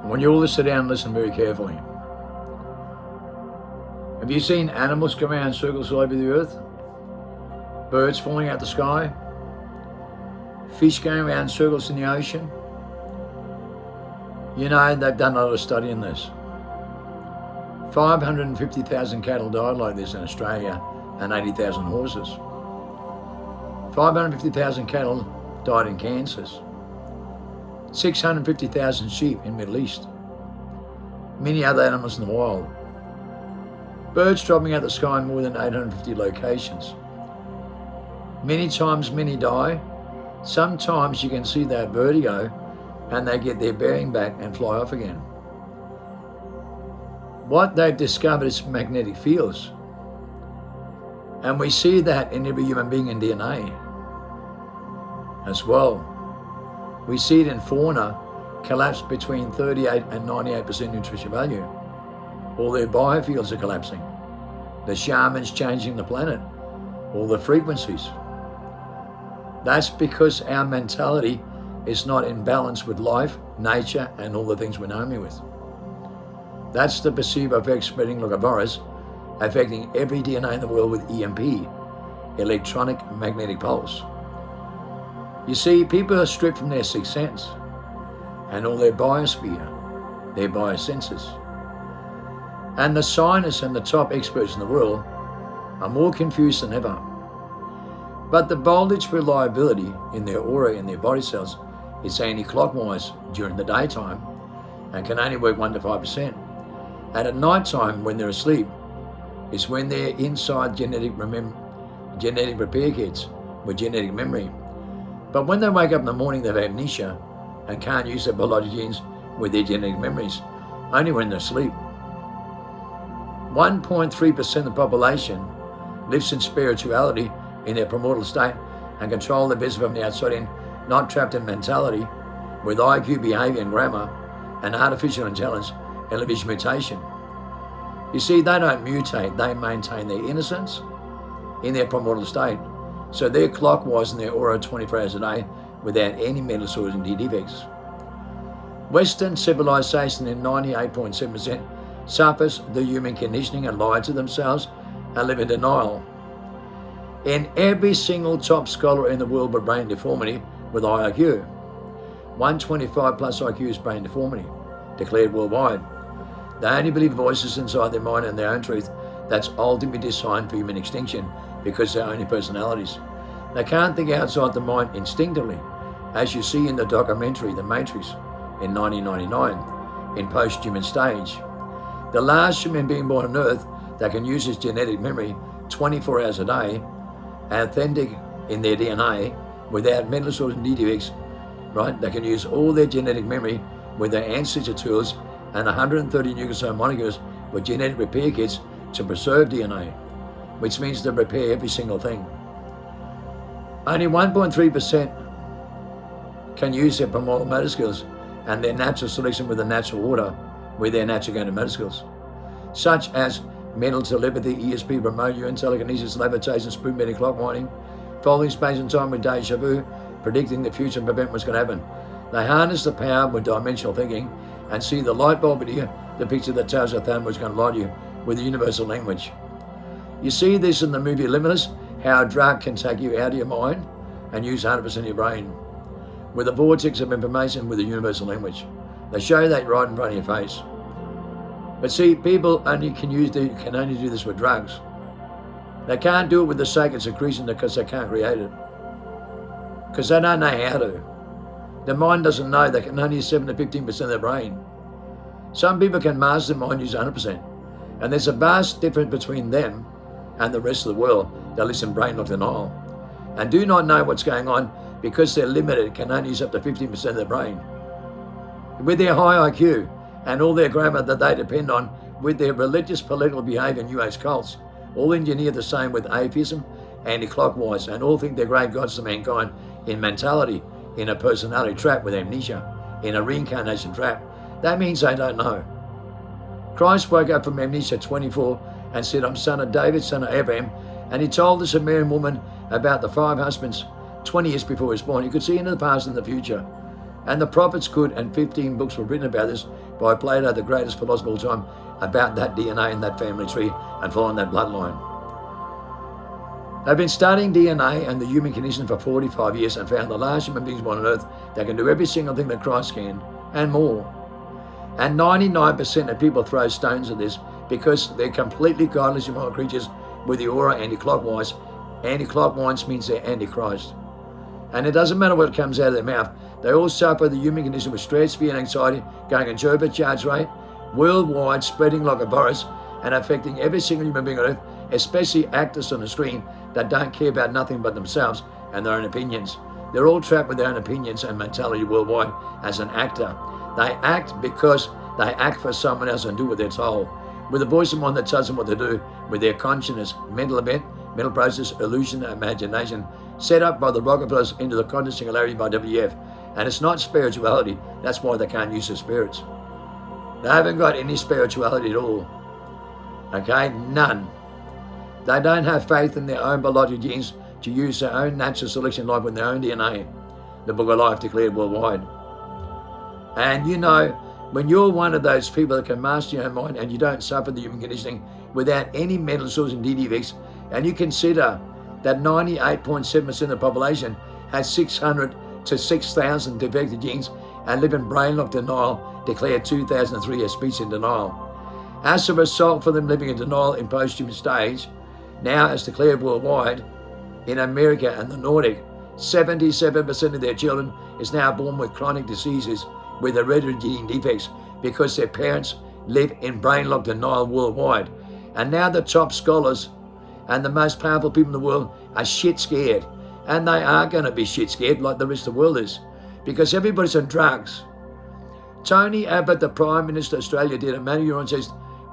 I want you all to sit down and listen very carefully. Have you seen animals go around in circles all over the earth? Birds falling out the sky? Fish going around in circles in the ocean? You know, they've done a lot of study in this. 550,000 cattle died like this in Australia and 80,000 horses. 550,000 cattle died in Kansas. 650,000 sheep in the Middle East. Many other animals in the wild. Birds dropping out of the sky in more than 850 locations. Many times many die. Sometimes you can see that vertigo and they get their bearing back and fly off again. What they've discovered is magnetic fields. And we see that in every human being in DNA as well. We see it in fauna collapse between 38 and 98% nutrition value. All their biofields are collapsing. The shamans changing the planet. All the frequencies. That's because our mentality is not in balance with life, nature, and all the things we're known with. That's the placebo effect spreading like a virus, affecting every DNA in the world with EMP, electronic magnetic pulse. You see, people are stripped from their sixth sense and all their biosphere, their biosenses. And the scientists and the top experts in the world are more confused than ever. But the voltage reliability in their aura, in their body cells, is anti-clockwise during the daytime and can only work 1 to 5%. And at night time, when they're asleep, is when they're inside genetic repair kits with genetic memory. But when they wake up in the morning, they have amnesia and can't use their biological genes with their genetic memories, only when they're asleep. 1.3% of the population lives in spirituality in their primordial state and control the business from the outside in, not trapped in mentality with IQ, behavior and grammar and artificial intelligence and lineage mutation. You see, they don't mutate, they maintain their innocence in their primordial state. So they're clockwise in their aura 24 hours a day without any mental disorders and defects. Western civilization in 98.7% suffers the human conditioning and lie to themselves and live in denial. In every single top scholar in the world with brain deformity with high IQ, 125 plus IQ is brain deformity, declared worldwide. They only believe voices inside their mind and their own truth that's ultimately designed for human extinction because they're only personalities. They can't think outside the mind instinctively, as you see in the documentary The Matrix in 1999 in post-human stage. The last human being born on Earth that can use his genetic memory 24 hours a day, authentic in their DNA, without mental disorders and defects, right? They can use all their genetic memory with their ancestor tools and 130 nucleosome molecules with genetic repair kits to preserve DNA, which means to repair every single thing. Only 1.3% can use their primordial motor skills and their natural selection with the natural order with their natural gated motor skills, such as mental telepathy, ESP, remote urine, telekinesis, levitation, spoon bending, clock winding, folding space and time with deja vu, predicting the future and prevent what's going to happen. They harness the power with dimensional thinking and see the light bulb idea, the picture that tells us what's going to light you with the universal language. You see this in the movie Limitless, how a drug can take you out of your mind and use 100% of your brain with a vortex of information with the universal language. They show that right in front of your face. But see, people only can only do this with drugs. They can't do it with the sacred secretion because they can't create it. Because they don't know how to. The mind doesn't know, they can only use 7 to 15% of their brain. Some people can master their mind, use 100%. And there's a vast difference between them and the rest of the world that lives in brain lock denial and do not know what's going on because they're limited, can only use up to 15% of their brain. With their high IQ and all their grammar that they depend on, with their religious, political behavior and New Age cults, all engineer the same with atheism, anti-clockwise, and all think they're great gods to mankind in mentality, in a personality trap with amnesia, in a reincarnation trap. That means they don't know. Christ woke up from amnesia 24 and said, I'm son of David, son of Abraham, and he told the Samaritan woman about the 5 husbands 20 years before he was born. He could see into the past and the future. And the prophets could, and 15 books were written about this by Plato, the greatest philosopher of all time, about that DNA and that family tree and following that bloodline. They've been studying DNA and the human condition for 45 years and found the largest human beings on earth that can do every single thing that Christ can and more. And 99% of people throw stones at this because they're completely godless human creatures with the aura anti-clockwise. Anti-clockwise means they're anti-Christ. And it doesn't matter what comes out of their mouth. They all suffer the human condition with stress, fear and anxiety, going at turbocharged rate, worldwide, spreading like a virus and affecting every single human being on earth, especially actors on the screen that don't care about nothing but themselves and their own opinions. They're all trapped with their own opinions and mentality worldwide as an actor. They act because they act for someone else and do what they're told. With a voice of mind that tells them what to do, with their consciousness, mental event, mental process, illusion, imagination, set up by the Rockefellers into the quantum singularity by WF. And it's not spirituality. That's why they can't use their spirits. They haven't got any spirituality at all. Okay? None. They don't have faith in their own biological genes to use their own natural selection life with their own DNA. The Book of Life declared worldwide. And you know, when you're one of those people that can master your own mind and you don't suffer the human conditioning without any mental source and defects, and you consider that 98.7% of the population has 600 to 6,000 defective genes and live in brain-locked denial, declared 2003 as speech in denial. As a result for them living in denial in post-human stage, now as declared worldwide, in America and the Nordic, 77% of their children is now born with chronic diseases with hereditary gene defects because their parents live in brain-locked denial worldwide. And now the top scholars and the most powerful people in the world are shit scared. And they are going to be shit scared like the rest of the world is, because everybody's on drugs. Tony Abbott, the Prime Minister of Australia, did a manual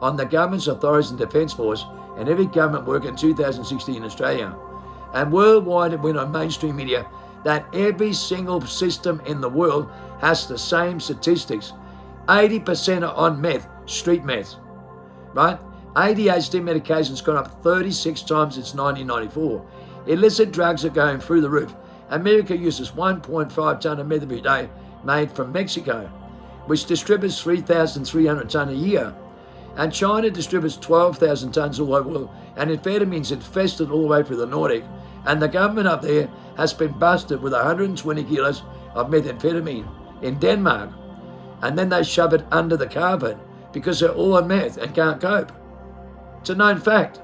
on the government's authorities and defence force and every government work in 2016 in Australia. And worldwide it went on mainstream media that every single system in the world has the same statistics. 80% are on meth, street meth, right? ADHD medication's gone up 36 times since 1994. Illicit drugs are going through the roof. America uses 1.5 tonne of meth every day made from Mexico, which distributes 3,300 tonne a year. And China distributes 12,000 tonnes all over the world, and amphetamines infested all the way through the Nordic. And the government up there has been busted with 120 kilos of methamphetamine in Denmark. And then they shove it under the carpet because they're all on meth and can't cope. It's a known fact.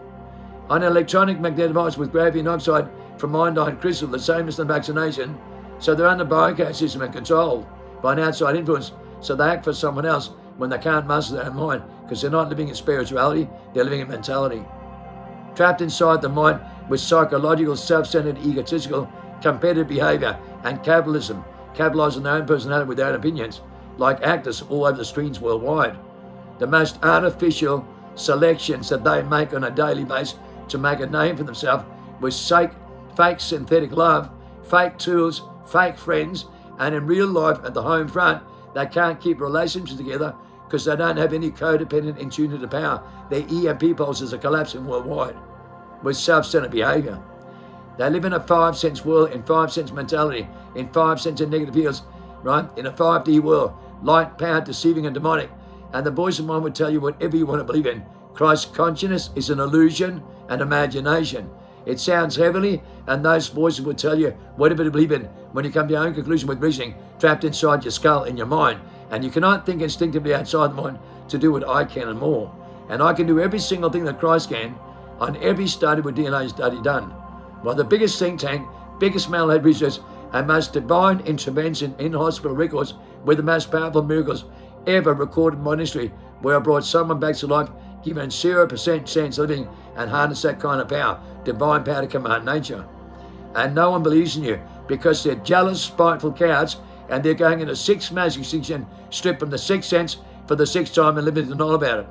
On an electronic magnetic device with graphene oxide from iodine crystal, the same as the vaccination, so they're under biocode system and controlled by an outside influence, so they act for someone else when they can't master their own mind because they're not living in spirituality, they're living in mentality. Trapped inside the mind with psychological, self-centered, egotistical, competitive behavior and capitalism, capitalizing their own personality with their own opinions, like actors all over the screens worldwide. The most artificial selections that they make on a daily basis to make a name for themselves with fake synthetic love, fake tools, fake friends, and in real life at the home front, they can't keep relationships together because they don't have any codependent in tune to power. Their EMP pulses are collapsing worldwide with self-centered behavior. They live in a 5 sense world, in 5 sense mentality, in 5 sense of negative fields, right? In a 5D world, light, power, deceiving and demonic. And the voice of mind would tell you whatever you want to believe in. Christ's consciousness is an illusion and imagination. It sounds heavenly, and those voices will tell you whatever to believe in when you come to your own conclusion with reasoning, trapped inside your skull in your mind. And you cannot think instinctively outside the mind to do what I can and more. And I can do every single thing that Christ can on every study with DNA study done. By the biggest think tank, biggest mental research, and most divine intervention in hospital records with the most powerful miracles ever recorded in modern history, where I brought someone back to life, given 0% chance of living, and harness that kind of power, divine power to command nature. And no one believes in you because they're jealous, spiteful cowards, and they're going into 6 mass extinction, stripped from the 6th sense for the 6th time and living in denial about it.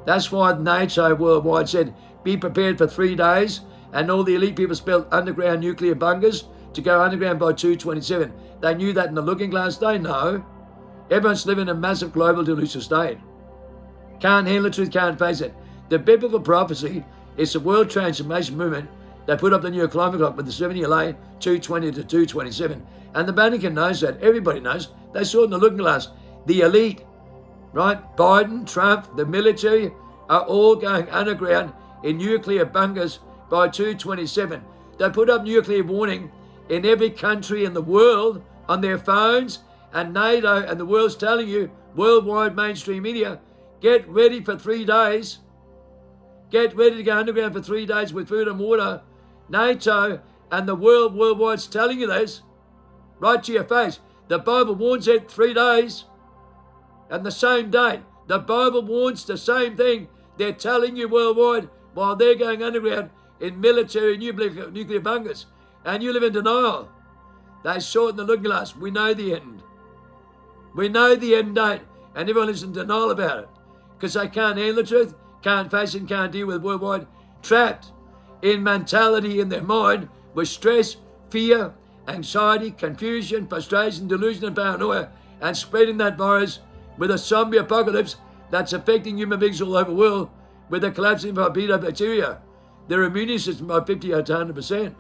That's why NATO worldwide said, be prepared for 3 days, and all the elite people built underground nuclear bunkers to go underground by 227. They knew that in the looking glass. They know. Everyone's living in a massive global delusional state. Can't handle the truth, can't face it. The biblical prophecy is the world transformation movement They put up the new climate clock with the 7-year lay, 220 to 227. And the Vatican knows that. Everybody knows. They saw it in the looking glass. The elite, right? Biden, Trump, the military are all going underground in nuclear bunkers by 227. They put up nuclear warning in every country in the world on their phones, and NATO and the world's telling you, worldwide mainstream media, get ready for 3 days. Get ready to go underground for 3 days with food and water. NATO and the worldwide's telling you this, right to your face. The Bible warns it 3 days. And the same date, the Bible warns the same thing. They're telling you worldwide while they're going underground in military nuclear bunkers. And you live in denial. They saw it in the looking glass. We know the end. We know the end date. And everyone lives in denial about it. Because they can't handle the truth, can't face it, can't deal with it worldwide. Trapped in mentality in their mind with stress, fear, anxiety, confusion, frustration, delusion, and paranoia, and spreading that virus with a zombie apocalypse that's affecting human beings all over the world with the collapsing of bacteria, their immune system by 50 to 100%.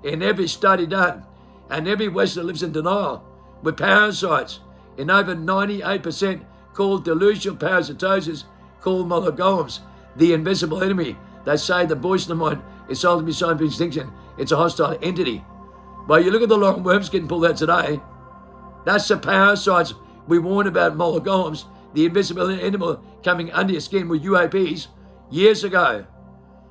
In every study done, and every Westerner lives in denial with parasites in over 98% called delusional parasitosis, called malegolems, the invisible enemy. They say the voice of the mind is ultimately sign of extinction. It's a hostile entity. Well, you look at the long worms getting pulled out today. That's the parasites we warned about, malegolems, the invisible enemy coming under your skin with UAPs years ago.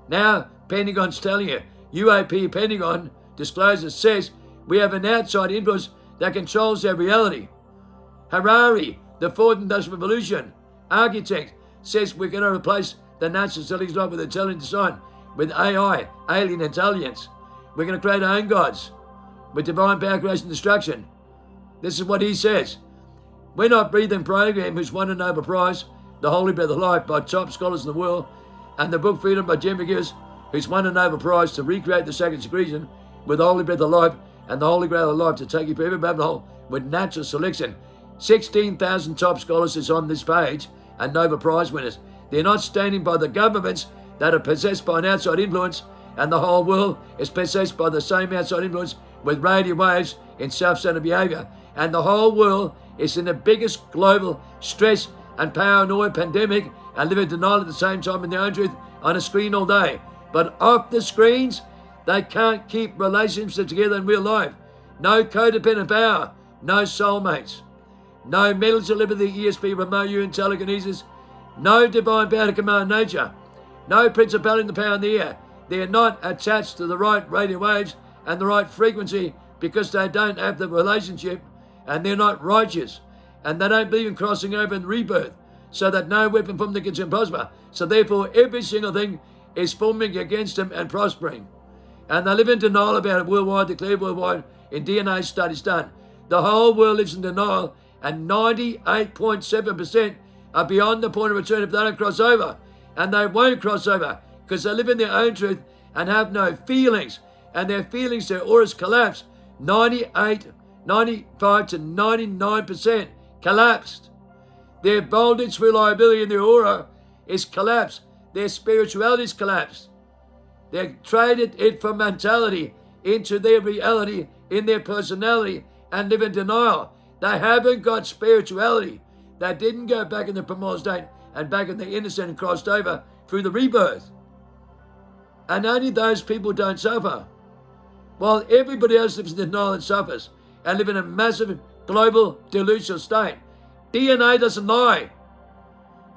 Now, Pentagon's telling you, UAP Pentagon disclosure says we have an outside influence that controls our reality. Harari, the fourth industrial revolution architect, says we're going to replace the natural settings life with intelligent design, with AI, alien intelligence. We're going to create our own gods with divine power, creation, destruction. This is what he says. We're Not Breathing program, who's won a Nobel Prize, The Holy Breath of Life by top scholars in the world, and the book Freedom by Jim McGinnis, who's won a Nobel Prize to recreate the sacred secretion with the Holy Breath of Life and the Holy Grail of Life to take you forever rabbit hole with natural selection. 16,000 top scholars is on this page and Nobel Prize winners. They're not standing by the governments that are possessed by an outside influence, and the whole world is possessed by the same outside influence with radio waves in self-centered behavior. And the whole world is in the biggest global stress and paranoia pandemic and live in denial at the same time in their own truth on a screen all day. But off the screens, they can't keep relationships together in real life. No codependent power, no soulmates, no mental telepathy, ESP, remote viewing, telekinesis, no divine power to command nature, no principality in the power in the air. They are not attached to the right radio waves and the right frequency because they don't have the relationship, and they're not righteous, and they don't believe in crossing over and rebirth, so that no weapon formed against them prosper. So therefore every single thing is forming against them and prospering. And they live in denial about it worldwide, declared worldwide in DNA studies done. The whole world lives in denial, and 98.7% are beyond the point of return if they don't cross over. And they won't cross over because they live in their own truth and have no feelings. And their feelings, their auras collapse. 95 to 99% collapsed. Their boldness, reliability in their aura is collapsed. Their spirituality is collapsed. They've traded it from mentality into their reality, in their personality, and live in denial. They haven't got spirituality. They didn't go back in the primordial state and back in the innocent and crossed over through the rebirth. And only those people don't suffer, while everybody else lives in denial and suffers and live in a massive global delusional state. DNA doesn't lie.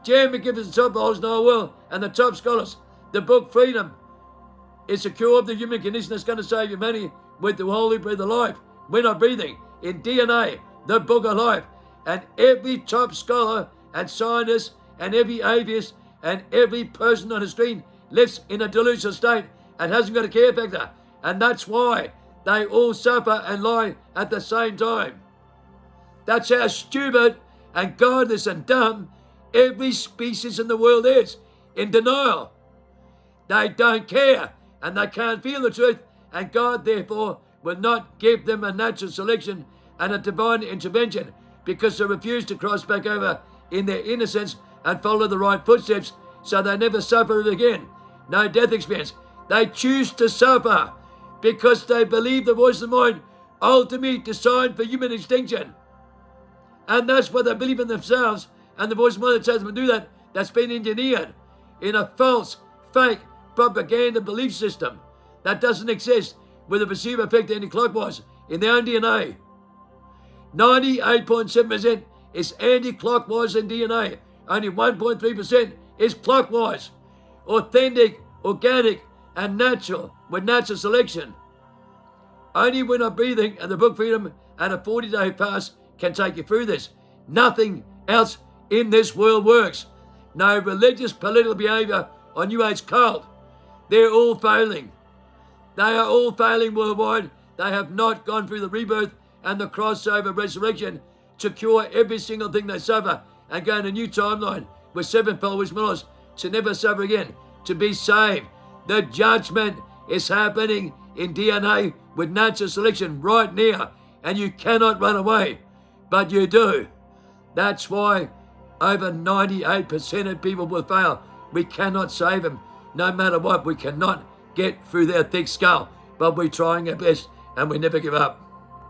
Jeremy McGinnis, the top scholars in the whole world, and the top scholars, the book Freedom is a cure of the human condition that's going to save humanity with the Holy Breath of Life. We're Not Breathing in DNA, the book of life. And every top scholar and scientist and every atheist and every person on the street lives in a delusional state and hasn't got a care factor. And that's why they all suffer and lie at the same time. That's how stupid and godless and dumb every species in the world is, in denial. They don't care and they can't feel the truth, and God therefore will not give them a natural selection and a divine intervention because they refuse to cross back over in their innocence and follow the right footsteps, so they never suffer it again. No death experience. They choose to suffer because they believe the voice of the mind ultimately designed for human extinction. And that's what they believe in themselves. And the voice of the mind that tells them to do that, that's been engineered in a false, fake propaganda belief system that doesn't exist with a perceived effect anti-clockwise in their own DNA. 98.7% is anti-clockwise in DNA. Only 1.3% is clockwise. Authentic, organic, and natural with natural selection. Only when I'm breathing and the book Freedom and a 40-day fast can take you through this. Nothing else in this world works. No religious, political behavior or New Age cult. They're all failing. They are all failing worldwide. They have not gone through the rebirth and the crossover resurrection to cure every single thing they suffer and go in a new timeline with sevenfold wisdom knowledge to never suffer again, to be saved. The judgment is happening in DNA with natural selection right now, and you cannot run away, but you do. That's why over 98% of people will fail. We cannot save them. No matter what, we cannot get through their thick skull, but we're trying our best and we never give up.